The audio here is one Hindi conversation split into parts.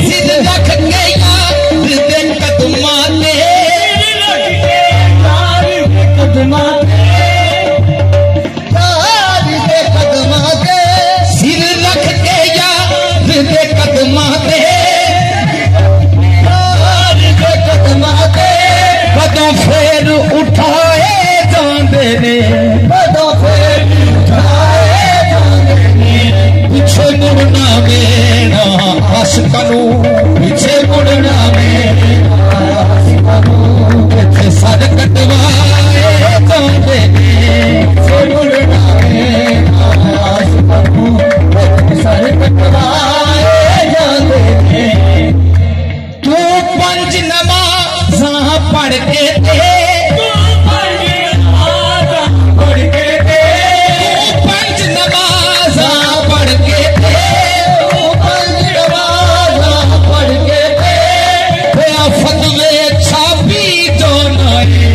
सिर रख के यार दे कदमा ते, कदमा दे सिर रख के यार दे कदमा ते, कदमा दे कदों फेर उठाए जांदे ने, कदों फेर उठाए जांदे ने। पीछे मुड़ना मेरा आशिकानू, पीछे मुड़ना मेरा आशिकानू, इत्थे सर कटवाए जांदे ने, पीछे मुड़ना मेरा आशिकानू, इत्थे सर कटवाए जांदे ने। तू पंज नमाज़ां पढ़ के दे, तू पंज नमाज़ां पढ़ के दे, तू पंज नमाज़ां पढ़ के दे, तू पंज नमाज़ां पढ़ के दे। फतवे छापी जाना है,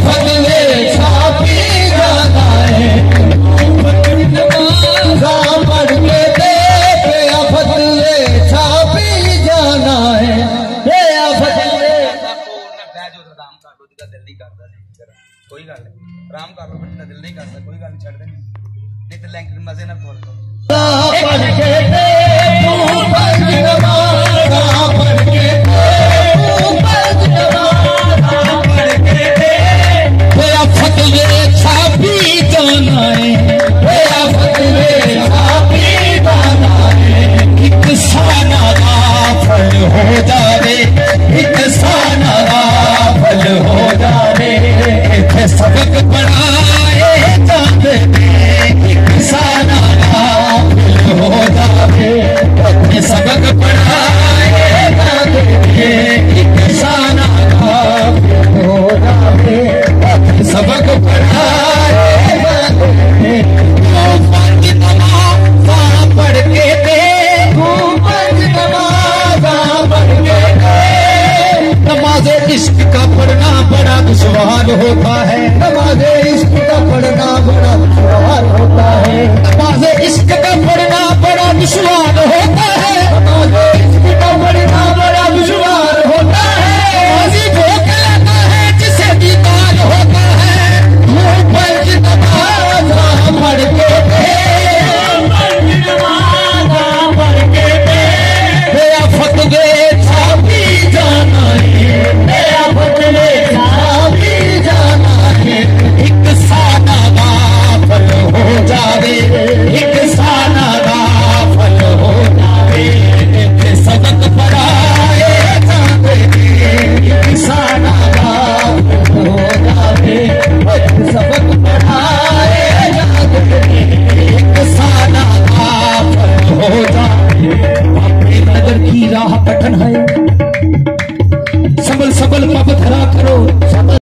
फतवे छापी जाना है। तू पंज नमाज़ां पढ़ के दे, फतवे छापी जाना है। कोई गल आराम कर लो, बच्चा दिल नहीं करता, कोई गल नहीं, छड़ देनी नहीं तो लैंक मजे ना बोल। फतवे छापी जाना है, फतवे छापी जाना है। एक साना फल हो जावे, एक साना फल हो जावे, इत्थे सबक पढ़ाए जाते ने। एक साना फल हो जावे, इत्थे सबक पढ़ाए जाते ने। एक साना फल हो जावे, इत्थे सबक पढ़ाए जाते ने। तू पंज नमाज़ां पढ़ के दे, तू पंज नमाज़ां पढ़ के दे। नमाज़े इश्क का पढ़ना बड़ा दुश्वार होता है, नमाज़े इश्क का पढ़ना बड़ा दुश्वार होता है, नमाज़े इश्क का पढ़ना बड़ा दुश्वार होता है, नमाज़े इश्क का पढ़ना बड़ा दुश्वार होता है। नमाज़ी वो कहलाता है जिसे दीदार होता है। तू पंज नमाज़ां पढ़ के दे, पंज नमाज़ां पढ़ के दे। फतवे छापी जाना है, फतवे छापी जाना है। एक साना फल हो जावे, एक साना फल हो जावे, इत्थे सबक पढ़ाए जाते ने। एक साना फल हो जावे, इत्थे सबक पढ़ाए जाते ने। एक साना फल हो जावे। अपनी नजर की राह कठिन है,